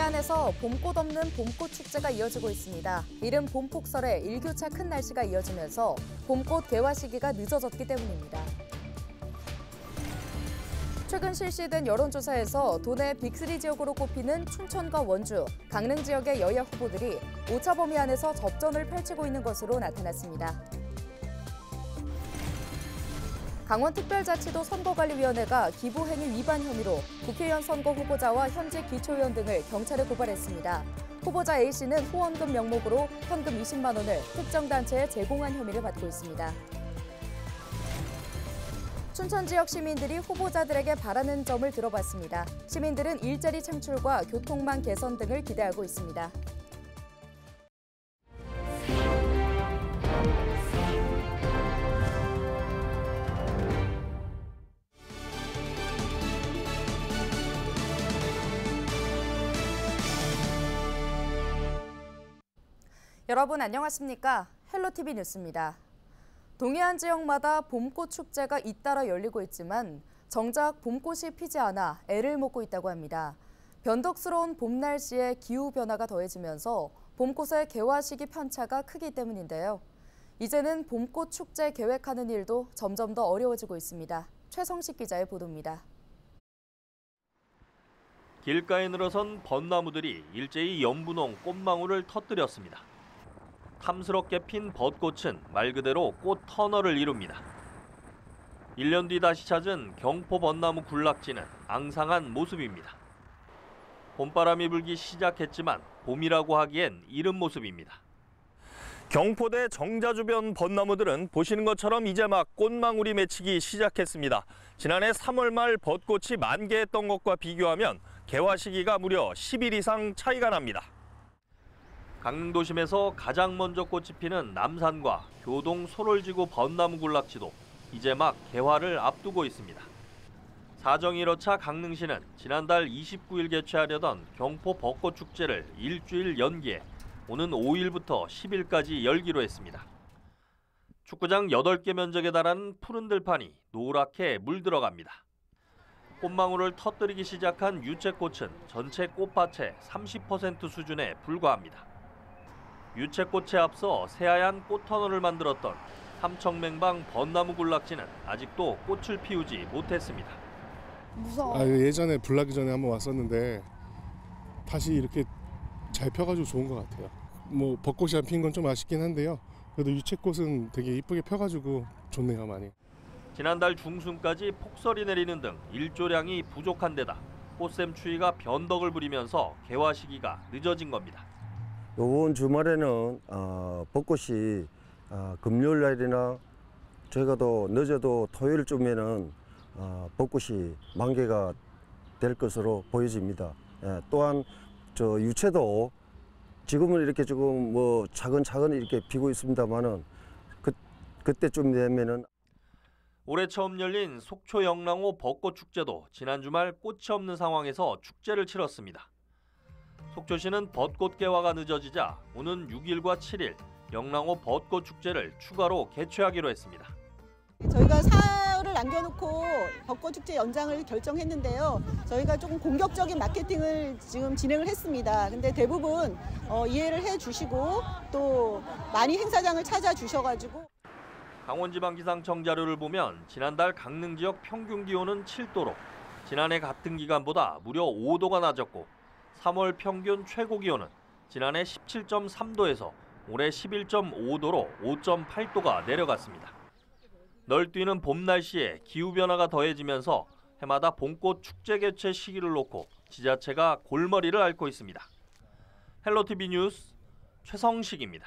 동해안에서 봄꽃 없는 봄꽃 축제가 이어지고 있습니다. 이른 봄폭설에 일교차 큰 날씨가 이어지면서 봄꽃 개화 시기가 늦어졌기 때문입니다. 최근 실시된 여론조사에서 도내 빅3 지역으로 꼽히는 춘천과 원주, 강릉 지역의 여야 후보들이 오차 범위 안에서 접전을 펼치고 있는 것으로 나타났습니다. 강원특별자치도 선거관리위원회가 기부행위 위반 혐의로 국회의원 선거 후보자와 현직 기초의원 등을 경찰에 고발했습니다. 후보자 A씨는 후원금 명목으로 현금 20만 원을 특정 단체에 제공한 혐의를 받고 있습니다. 춘천 지역 시민들이 후보자들에게 바라는 점을 들어봤습니다. 시민들은 일자리 창출과 교통망 개선 등을 기대하고 있습니다. 여러분 안녕하십니까? 헬로티비 뉴스입니다. 동해안 지역마다 봄꽃 축제가 잇따라 열리고 있지만 정작 봄꽃이 피지 않아 애를 먹고 있다고 합니다. 변덕스러운 봄 날씨에 기후 변화가 더해지면서 봄꽃의 개화 시기 편차가 크기 때문인데요. 이제는 봄꽃 축제 계획하는 일도 점점 더 어려워지고 있습니다. 최성식 기자의 보도입니다. 길가에 늘어선 벚나무들이 일제히 연분홍 꽃망울을 터뜨렸습니다. 탐스럽게 핀 벚꽃은 말 그대로 꽃 터널을 이룹니다. 1년 뒤 다시 찾은 경포 벚나무 군락지는 앙상한 모습입니다. 봄바람이 불기 시작했지만 봄이라고 하기엔 이른 모습입니다. 경포대 정자 주변 벚나무들은 보시는 것처럼 이제 막 꽃망울이 맺히기 시작했습니다. 지난해 3월 말 벚꽃이 만개했던 것과 비교하면 개화 시기가 무려 10일 이상 차이가 납니다. 강릉 도심에서 가장 먼저 꽃이 피는 남산과 교동 소롤지구 벚나무 군락지도 이제 막 개화를 앞두고 있습니다. 사정이 이렇자 강릉시는 지난달 29일 개최하려던 경포 벚꽃 축제를 일주일 연기해 오는 5일부터 10일까지 열기로 했습니다. 축구장 8개 면적에 달하는 푸른 들판이 노랗게 물들어갑니다. 꽃망울을 터뜨리기 시작한 유채꽃은 전체 꽃밭의 30% 수준에 불과합니다. 유채꽃에 앞서 새하얀 꽃터널을 만들었던 삼청맹방 벚나무 군락지는 아직도 꽃을 피우지 못했습니다. 무서워. 예전에 불 나기 전에 한번 왔었는데 다시 이렇게 잘 펴가지고 좋은 것 같아요. 뭐 벚꽃이 안 핀 건 좀 아쉽긴 한데요. 그래도 유채꽃은 되게 이쁘게 펴가지고 좋네요, 많이. 지난달 중순까지 폭설이 내리는 등 일조량이 부족한 데다 꽃샘 추위가 변덕을 부리면서 개화 시기가 늦어진 겁니다. 이번 주말에는 벚꽃이 금요일 날이나 저희가 더 늦어도 토요일쯤에는 벚꽃이 만개가 될 것으로 보여집니다. 또한 저 유채도 지금은 이렇게 조금 뭐 차근차근 이렇게 피고 있습니다만은 그때쯤 되면은 올해 처음 열린 속초 영랑호 벚꽃 축제도 지난 주말 꽃이 없는 상황에서 축제를 치렀습니다. 속초시는 벚꽃 개화가 늦어지자 오는 6일과 7일 영랑호 벚꽃 축제를 추가로 개최하기로 했습니다. 저희가 사흘을 남겨놓고 벚꽃 축제 연장을 결정했는데요. 저희가 조금 공격적인 마케팅을 지금 진행을 했습니다. 근데 대부분 이해를 해주시고 또 많이 행사장을 찾아주셔가지고. 강원지방기상청 자료를 보면 지난달 강릉 지역 평균 기온은 7도로 지난해 같은 기간보다 무려 5도가 낮았고 3월 평균 최고 기온은 지난해 17.3도에서 올해 11.5도로 5.8도가 내려갔습니다. 널뛰는 봄 날씨에 기후변화가 더해지면서 해마다 봄꽃 축제 개최 시기를 놓고 지자체가 골머리를 앓고 있습니다. 헬로티비 뉴스 최성식입니다.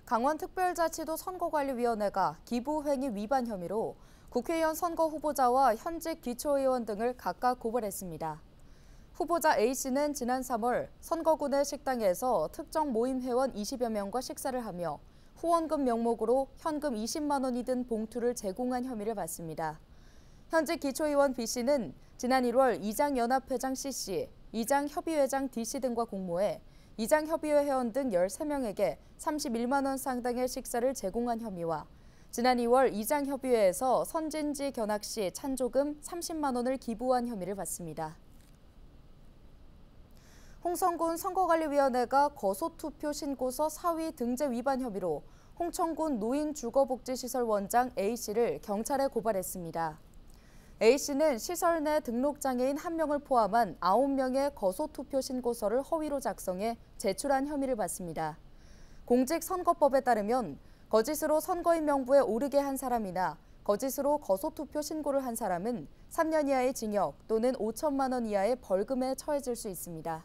강원특별자치도 선거관리위원회가 기부행위 위반 혐의로 국회의원 선거 후보자와 현직 기초의원 등을 각각 고발했습니다. 후보자 A씨는 지난 3월 선거군의 식당에서 특정 모임 회원 20여 명과 식사를 하며 후원금 명목으로 현금 20만 원이 든 봉투를 제공한 혐의를 받습니다. 현직 기초의원 B씨는 지난 1월 이장연합회장 C씨, 이장협의회장 D씨 등과 공모해 이장협의회 회원 등 13명에게 31만 원 상당의 식사를 제공한 혐의와 지난 2월 이장협의회에서 선진지 견학 시 찬조금 30만 원을 기부한 혐의를 받습니다. 홍성군 선거관리위원회가 거소투표 신고서 사위 등재 위반 혐의로 홍천군 노인주거복지시설 원장 A씨를 경찰에 고발했습니다. A씨는 시설 내 등록장애인 1명을 포함한 9명의 거소투표 신고서를 허위로 작성해 제출한 혐의를 받습니다. 공직선거법에 따르면 거짓으로 선거인 명부에 오르게 한 사람이나 거짓으로 거소투표 신고를 한 사람은 3년 이하의 징역 또는 5천만 원 이하의 벌금에 처해질 수 있습니다.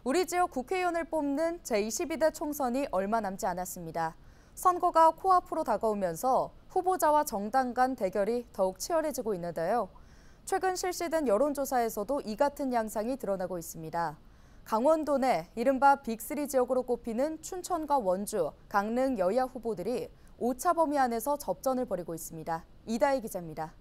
우리 지역 국회의원을 뽑는 제22대 총선이 얼마 남지 않았습니다. 선거가 코앞으로 다가오면서 후보자와 정당 간 대결이 더욱 치열해지고 있는데요. 최근 실시된 여론조사에서도 이 같은 양상이 드러나고 있습니다. 강원도 내 이른바 빅3 지역으로 꼽히는 춘천과 원주, 강릉 여야 후보들이 오차 범위 안에서 접전을 벌이고 있습니다. 이다희 기자입니다.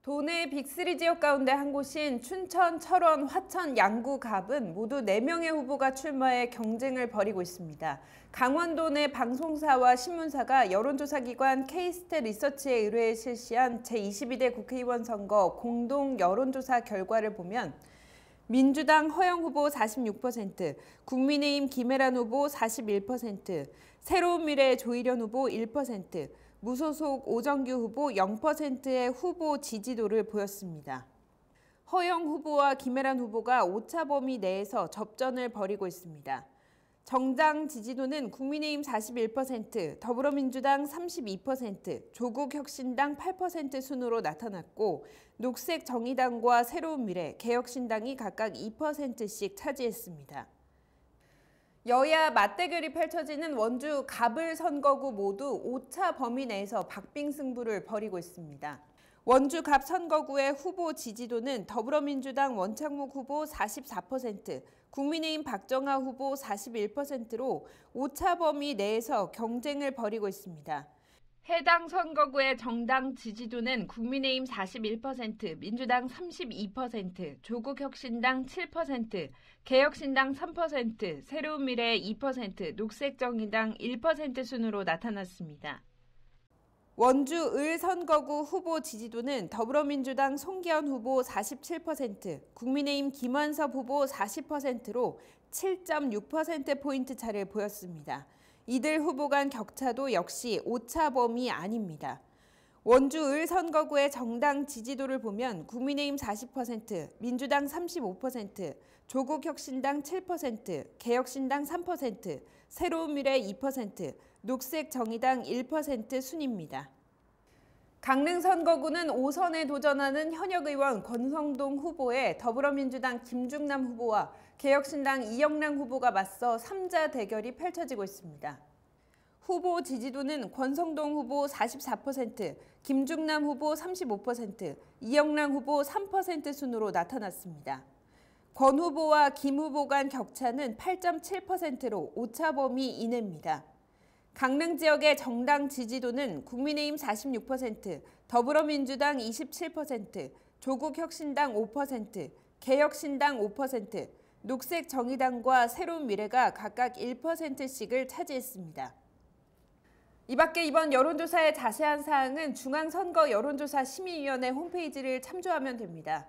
도내 빅3 지역 가운데 한 곳인 춘천, 철원, 화천, 양구, 갑은 모두 4명의 후보가 출마해 경쟁을 벌이고 있습니다. 강원도 내 방송사와 신문사가 여론조사기관 K스탯 리서치에 의뢰해 실시한 제22대 국회의원 선거 공동 여론조사 결과를 보면 민주당 허영 후보 46%, 국민의힘 김혜란 후보 41%, 새로운 미래 조희련 후보 1%, 무소속 오정규 후보 0%의 후보 지지도를 보였습니다. 허영 후보와 김혜란 후보가 오차 범위 내에서 접전을 벌이고 있습니다. 정당 지지도는 국민의힘 41%, 더불어민주당 32%, 조국혁신당 8% 순으로 나타났고 녹색정의당과 새로운 미래, 개혁신당이 각각 2%씩 차지했습니다. 여야 맞대결이 펼쳐지는 원주 갑을 선거구 모두 오차 범위 내에서 박빙승부를 벌이고 있습니다. 원주 갑 선거구의 후보 지지도는 더불어민주당 원창목 후보 44%, 국민의힘 박정하 후보 41%로 오차 범위 내에서 경쟁을 벌이고 있습니다. 해당 선거구의 정당 지지도는 국민의힘 41%, 민주당 32%, 조국혁신당 7%, 개혁신당 3%, 새로운 미래 2%, 녹색정의당 1% 순으로 나타났습니다. 원주 을 선거구 후보 지지도는 더불어민주당 송기현 후보 47%, 국민의힘 김완섭 후보 40%로 7.6%포인트 차를 보였습니다. 이들 후보 간 격차도 역시 오차 범위 아닙니다. 원주 을 선거구의 정당 지지도를 보면 국민의힘 40%, 민주당 35%, 조국혁신당 7%, 개혁신당 3%, 새로운 미래 2%, 녹색정의당 1% 순입니다. 강릉 선거구는 5선에 도전하는 현역 의원 권성동 후보에 더불어민주당 김중남 후보와 개혁신당 이영랑 후보가 맞서 3자 대결이 펼쳐지고 있습니다. 후보 지지도는 권성동 후보 44%, 김중남 후보 35%, 이영랑 후보 3% 순으로 나타났습니다. 권 후보와 김 후보 간 격차는 8.7%로 오차 범위 이내입니다. 강릉 지역의 정당 지지도는 국민의힘 46%, 더불어민주당 27%, 조국혁신당 5%, 개혁신당 5%, 녹색정의당과 새로운 미래가 각각 1%씩을 차지했습니다. 이 밖에 이번 여론조사의 자세한 사항은 중앙선거 여론조사 심의위원회 홈페이지를 참조하면 됩니다.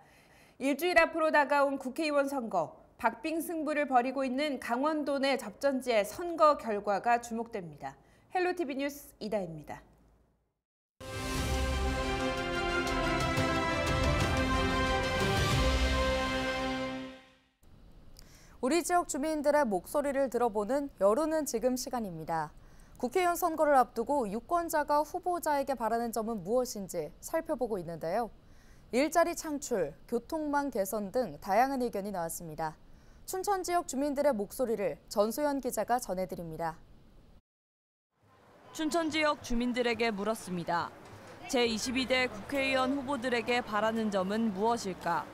일주일 앞으로 다가온 국회의원 선거, 박빙승부를 벌이고 있는 강원도 내 접전지의 선거 결과가 주목됩니다. 헬로티비 뉴스 이다혜입니다. 우리 지역 주민들의 목소리를 들어보는 여론은 지금 시간입니다. 국회의원 선거를 앞두고 유권자가 후보자에게 바라는 점은 무엇인지 살펴보고 있는데요. 일자리 창출, 교통망 개선 등 다양한 의견이 나왔습니다. 춘천 지역 주민들의 목소리를 전소연 기자가 전해드립니다. 춘천 지역 주민들에게 물었습니다. 제22대 국회의원 후보들에게 바라는 점은 무엇일까?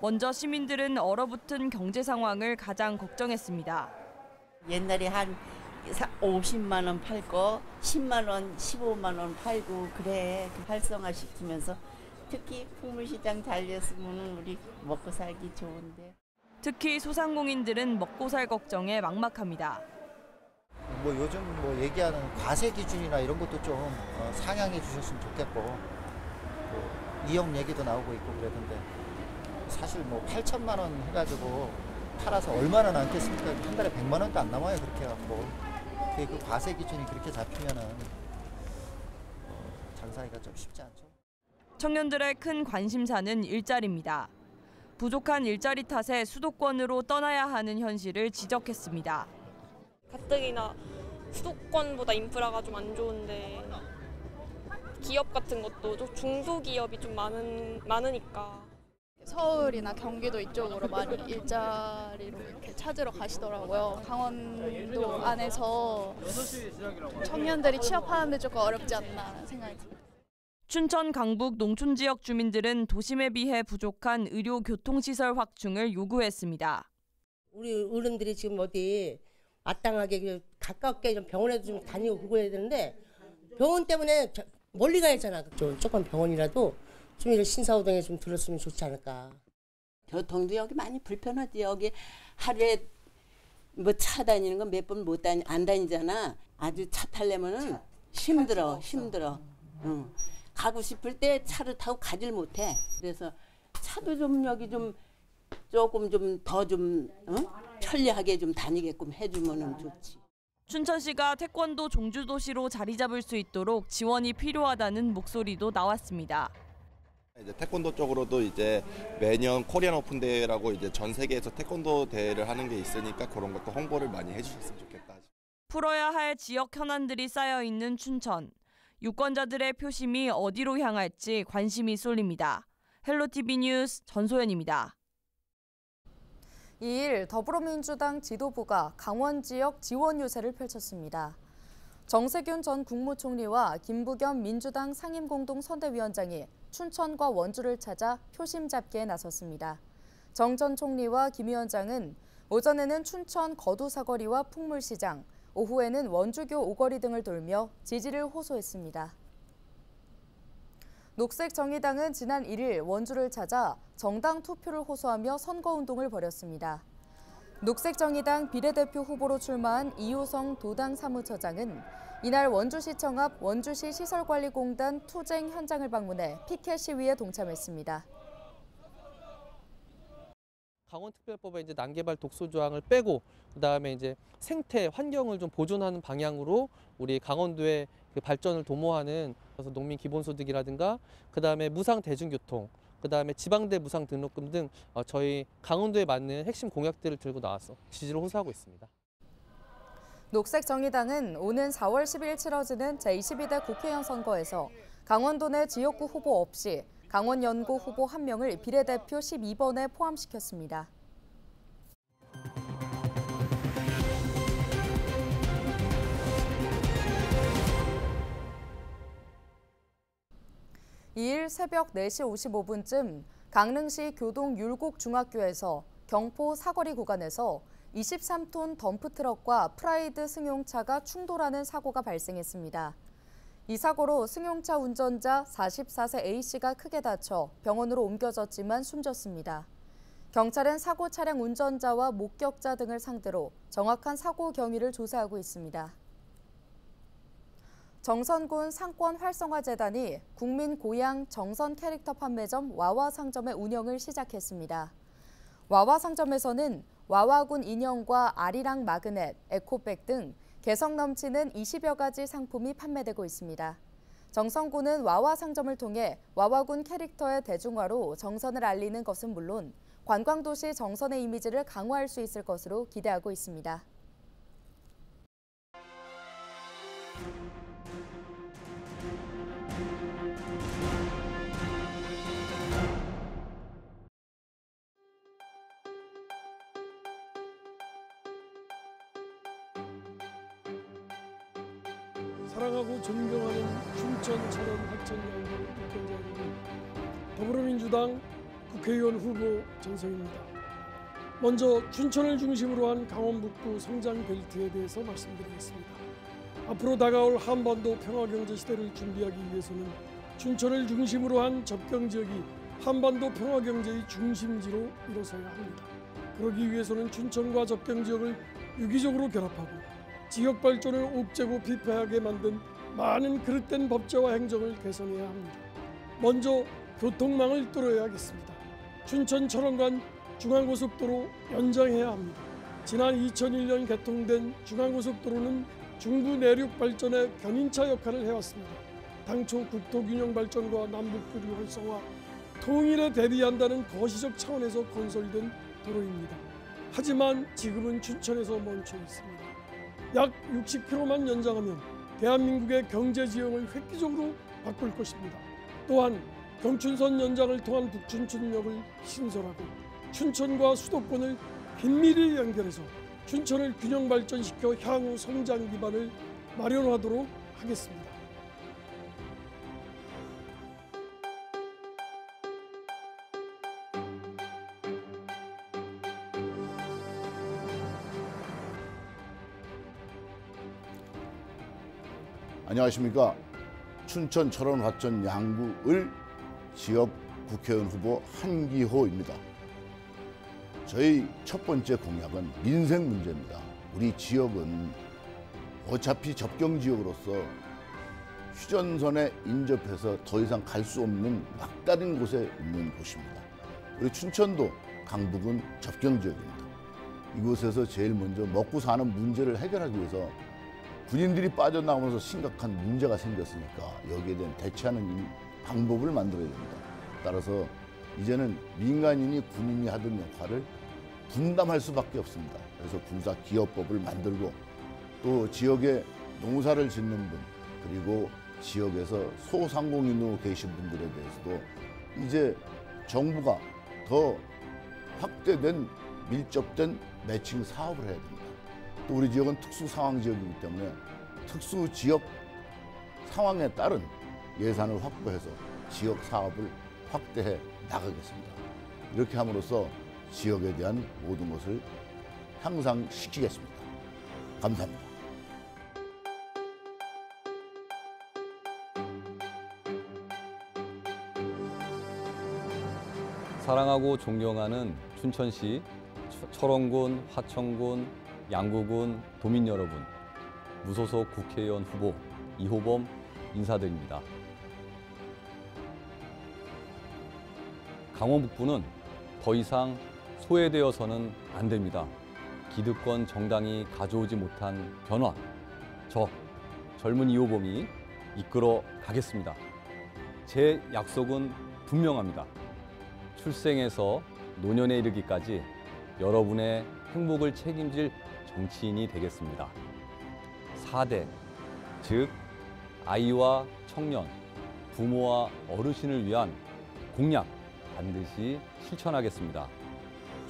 먼저 시민들은 얼어붙은 경제 상황을 가장 걱정했습니다. 옛날에 한 50만 원 팔고 10만 원, 15만 원 팔고 그래 활성화시키면서 특히 풍물시장 달렸으면 우리 먹고 살기 좋은데. 특히 소상공인들은 먹고 살 걱정에 막막합니다. 뭐 요즘 뭐 얘기하는 과세 기준이나 이런 것도 좀 상향해 주셨으면 좋겠고, 뭐 2억 얘기도 나오고 있고 그러던데, 사실 뭐 8천만 원 해가지고 팔아서 얼마나 남겠습니까? 한 달에 100만 원도 안 남아요. 그렇게 해갖고 그 과세 기준이 그렇게 잡히면은 장사하기가 좀 쉽지 않죠. 청년들의 큰 관심사는 일자리입니다. 부족한 일자리 탓에 수도권으로 떠나야 하는 현실을 지적했습니다. 가뜩이나 수도권보다 인프라가 좀 안 좋은데 기업 같은 것도 중소기업이 좀 많으니까. 서울이나 경기도 이쪽으로 많이 일자리로 이렇게 찾으러 가시더라고요. 강원도 안에서 청년들이 취업하는 데 조금 어렵지 않나 생각이 듭니다. 춘천 강북 농촌 지역 주민들은 도심에 비해 부족한 의료 교통시설 확충을 요구했습니다. 우리 어른들이 지금 어디 마땅하게 가깝게 좀 병원에도 좀 다니고 그거 해야 되는데 병원 때문에 멀리 가야 하잖아. 조금 병원이라도 좀 이런 신사호동에 좀 들었으면 좋지 않을까. 교통도 여기 많이 불편하지. 여기 하루에 뭐 차 다니는 건 몇 번 안 다니잖아. 아주 차 타려면은 힘들어. 응. 가고 싶을 때 차를 타고 가질 못해. 그래서 차도 좀 여기 좀 조금 좀 더 좀 편리하게 좀 다니게끔 해주면은 좋지. 춘천시가 태권도 종주도시로 자리 잡을 수 있도록 지원이 필요하다는 목소리도 나왔습니다. 이제 태권도 쪽으로도 이제 매년 코리안 오픈 대회라고 이제 전 세계에서 태권도 대회를 하는 게 있으니까 그런 것도 홍보를 많이 해주셨으면 좋겠다. 풀어야 할 지역 현안들이 쌓여 있는 춘천. 유권자들의 표심이 어디로 향할지 관심이 쏠립니다. 헬로티비 뉴스 전소연입니다. 2일 더불어민주당 지도부가 강원 지역 지원 유세를 펼쳤습니다. 정세균 전 국무총리와 김부겸 민주당 상임공동선대위원장이 춘천과 원주를 찾아 표심 잡기에 나섰습니다. 정 전 총리와 김 위원장은 오전에는 춘천 거두사거리와 풍물시장, 오후에는 원주교 오거리 등을 돌며 지지를 호소했습니다. 녹색정의당은 지난 1일 원주를 찾아 정당 투표를 호소하며 선거운동을 벌였습니다. 녹색정의당 비례대표 후보로 출마한 이효성 도당 사무처장은 이날 원주시청 앞 원주시 시설관리공단 투쟁 현장을 방문해 피켓 시위에 동참했습니다. 강원특별법에 이제 난개발 독소 조항을 빼고 그다음에 이제 생태 환경을 좀 보존하는 방향으로 우리 강원도의 그 발전을 도모하는 그래서 농민 기본소득이라든가 그다음에 무상 대중교통 그다음에 지방대 무상 등록금 등 저희 강원도에 맞는 핵심 공약들을 들고 나와서 지지를 호소하고 있습니다. 녹색정의당은 오는 4월 10일 치러지는 제22대 국회의원 선거에서 강원도 내 지역구 후보 없이 강원연구 후보 1명을 비례대표 12번에 포함시켰습니다. 이일 새벽 4시 55분쯤 강릉시 교동 율곡중학교에서 경포 사거리 구간에서 23톤 덤프트럭과 프라이드 승용차가 충돌하는 사고가 발생했습니다. 이 사고로 승용차 운전자 44세 A씨가 크게 다쳐 병원으로 옮겨졌지만 숨졌습니다. 경찰은 사고 차량 운전자와 목격자 등을 상대로 정확한 사고 경위를 조사하고 있습니다. 정선군 상권활성화재단이 국민 고향 정선 캐릭터 판매점 와와상점의 운영을 시작했습니다. 와와상점에서는 와와군 인형과 아리랑 마그넷, 에코백 등 개성 넘치는 20여 가지 상품이 판매되고 있습니다. 정선군은 와와상점을 통해 와와군 캐릭터의 대중화로 정선을 알리는 것은 물론 관광도시 정선의 이미지를 강화할 수 있을 것으로 기대하고 있습니다. 사랑하고 존경하는 춘천 철원 화천 양구 유권자 여러분, 더불어민주당 국회의원 후보 전성입니다. 먼저 춘천을 중심으로 한 강원 북부 성장 벨트에 대해서 말씀드리겠습니다. 앞으로 다가올 한반도 평화경제 시대를 준비하기 위해서는 춘천을 중심으로 한 접경지역이 한반도 평화경제의 중심지로 일어서야 합니다. 그러기 위해서는 춘천과 접경지역을 유기적으로 결합하고 지역 발전을 옥죄고 비패하게 만든 많은 그릇된 법제와 행정을 개선해야 합니다. 먼저 교통망을 뚫어야겠습니다. 춘천 철원 중앙고속도로 연장해야 합니다. 지난 2001년 개통된 중앙고속도로는 중부 내륙 발전의 견인차 역할을 해왔습니다. 당초 국토균형 발전과 남북교류 활성화, 통일에 대비한다는 거시적 차원에서 건설된 도로입니다. 하지만 지금은 춘천에서 멈춰 있습니다. 약 60km만 연장하면 대한민국의 경제 지형을 획기적으로 바꿀 것입니다. 또한 경춘선 연장을 통한 북춘천역을 신설하고 춘천과 수도권을 긴밀히 연결해서 춘천을 균형 발전시켜 향후 성장 기반을 마련하도록 하겠습니다. 안녕하십니까. 춘천, 철원, 화천, 양구을 지역 국회의원 후보 한기호입니다. 저희 첫 번째 공약은 민생 문제입니다. 우리 지역은 어차피 접경지역으로서 휴전선에 인접해서 더 이상 갈 수 없는 막다른 곳에 있는 곳입니다. 우리 춘천도 강북은 접경지역입니다. 이곳에서 제일 먼저 먹고 사는 문제를 해결하기 위해서 군인들이 빠져나오면서 심각한 문제가 생겼으니까 여기에 대한 대처하는 방법을 만들어야 됩니다. 따라서 이제는 민간인이 군인이 하던 역할을 분담할 수밖에 없습니다. 그래서 군사기업법을 만들고 또 지역에 농사를 짓는 분 그리고 지역에서 소상공인으로 계신 분들에 대해서도 이제 정부가 더 확대된 밀접된 매칭 사업을 해야 됩니다. 또 우리 지역은 특수상황지역이기 때문에 특수지역 상황에 따른 예산을 확보해서 지역 사업을 확대해 나가겠습니다. 이렇게 함으로써 지역에 대한 모든 것을 향상시키겠습니다. 감사합니다. 사랑하고 존경하는 춘천시, 철원군, 화천군, 양구군 도민 여러분, 무소속 국회의원 후보 이호범 인사드립니다. 강원 북부는 더 이상 소외되어서는 안 됩니다. 기득권 정당이 가져오지 못한 변화, 저 젊은 이호범이 이끌어 가겠습니다. 제 약속은 분명합니다. 출생에서 노년에 이르기까지 여러분의 행복을 책임질 정치인이 되겠습니다. 4대, 즉 아이와 청년, 부모와 어르신을 위한 공약 반드시 실천하겠습니다.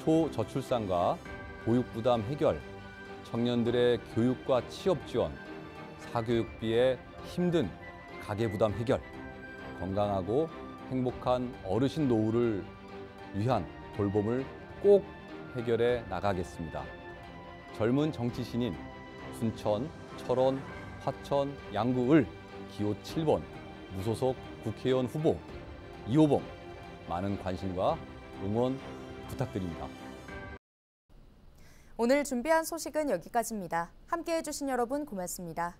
초저출산과 보육부담 해결, 청년들의 교육과 취업 지원, 사교육비의 힘든 가계부담 해결, 건강하고 행복한 어르신 노후를 위한 돌봄을 꼭 해결해 나가겠습니다. 젊은 정치 신인 춘천, 철원, 화천, 양구을 기호 7번 무소속 국회의원 후보 이호범 많은 관심과 응원 부탁드립니다. 오늘 준비한 소식은 여기까지입니다. 함께해 주신 여러분 고맙습니다.